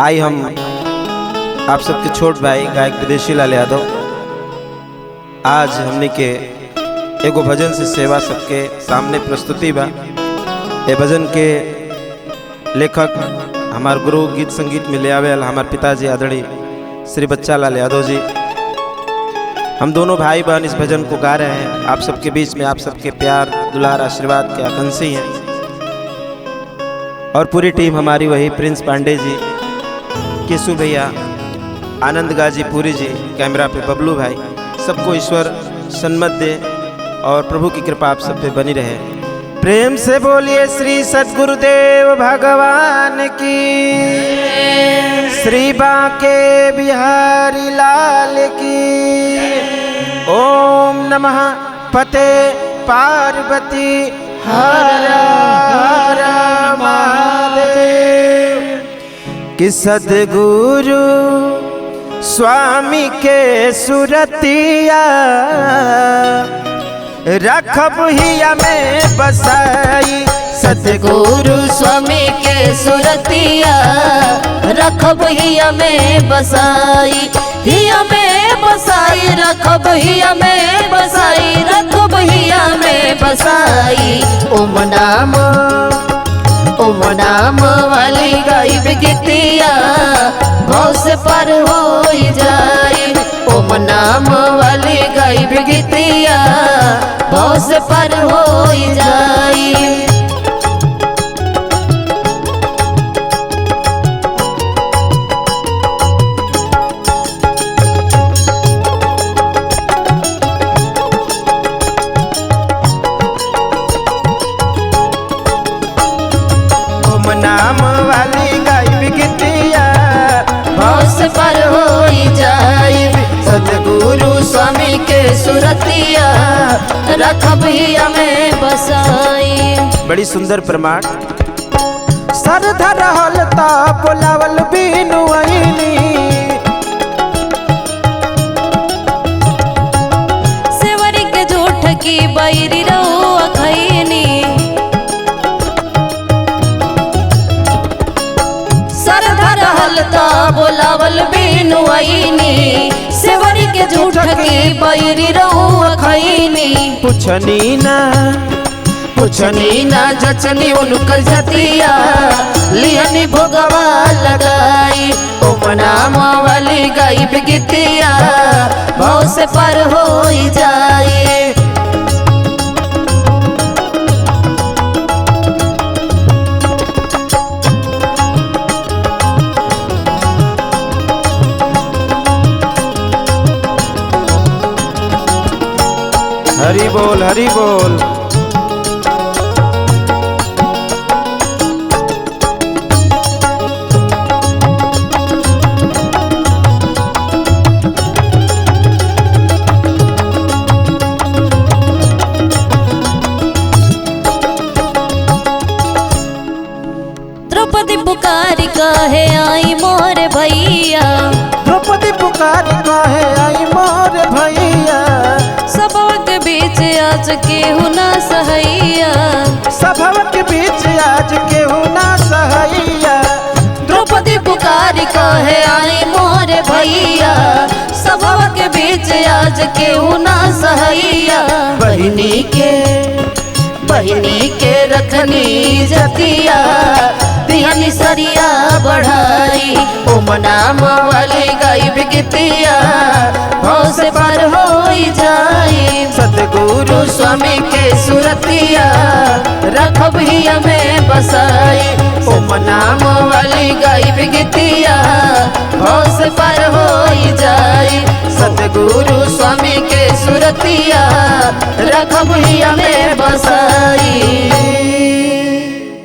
आई हम आप सबके छोट भाई गायक विदेशी लाल यादव आज हमने के एगो भजन से सेवा सबके सामने प्रस्तुति बा। ये भजन के लेखक हमार गुरु गीत संगीत में ले आवे हमार पिताजी आदरणीय श्री बच्चा लाल यादव जी। हम दोनों भाई बहन इस भजन को गा रहे हैं आप सबके बीच में। आप सबके प्यार दुलार आशीर्वाद के आकांक्षी हैं और पूरी टीम हमारी वही प्रिंस पांडे जी, केशु भैया, आनंद गाजी पुरी जी, कैमरा पे बबलू भाई, सबको ईश्वर सन्मत दे और प्रभु की कृपा आप सब पे बनी रहे। प्रेम से बोलिए श्री सद्गुरुदेव भगवान की, श्री बांके बिहारी लाल की। ओम नमः पते पार्वती हर हर महादेव। कि सद्गुरु स्वामी के सुरतिया रखब हिया में बसाई। सतगुरु स्वामी के सुरतिया रखब हिया में बसाई, हिया में बसाई, रखब हिया में बसाई, रखब हिया में बसाई। ओम नाम वाली गायब गीतिया भव से पर हो जाई। ओम नाम वाली गायब गीतिया भव से पर हो जाई। नाम वाली गायब गीतिया भव से पर हो जाई। सतगुरु स्वामी के सुरतिया रखब हिया में बसाई। बड़ी सुंदर प्रमाण। सर धरहल ता बोलावल बीनु आईनी, सेवरी के झूठ की बैरी रहो खैनी। बोलावल बीनु आईनी, सेवरी के झूठ की बैरी रहुआ खैनी। पुछनी ना जचनी उनकर जतिया लिहनी भोगवा लगाई। ओम नाम वाली गायब गीतिया भव से पर हो जाई। हरि बोल हरि बोल। द्रौपदी पुकारी कहे आई मोर भैया, द्रौपदी पुकारी कहे आई मोर भैया। सभा के बीच आज केहू ना सहैया, सभा के बीच आज केहू ना सहैया। द्रौपदी पुकारी कहे आई मोर भैया, सभा के बीच आज केहू ना सहैया। बहिनी के रखनी जतिया दिहनी सरिया बढ़ाई। ओम नाम वाली गायब गीतिया भव से पर हो जाई। सतगुरु स्वामी के सुरतिया रखब हिया में बसाई। ओम नाम वाली गायब गीतिया भव से पर हो जाई। सतगुरु स्वामी के सुरतिया रखब हिया में बसाई।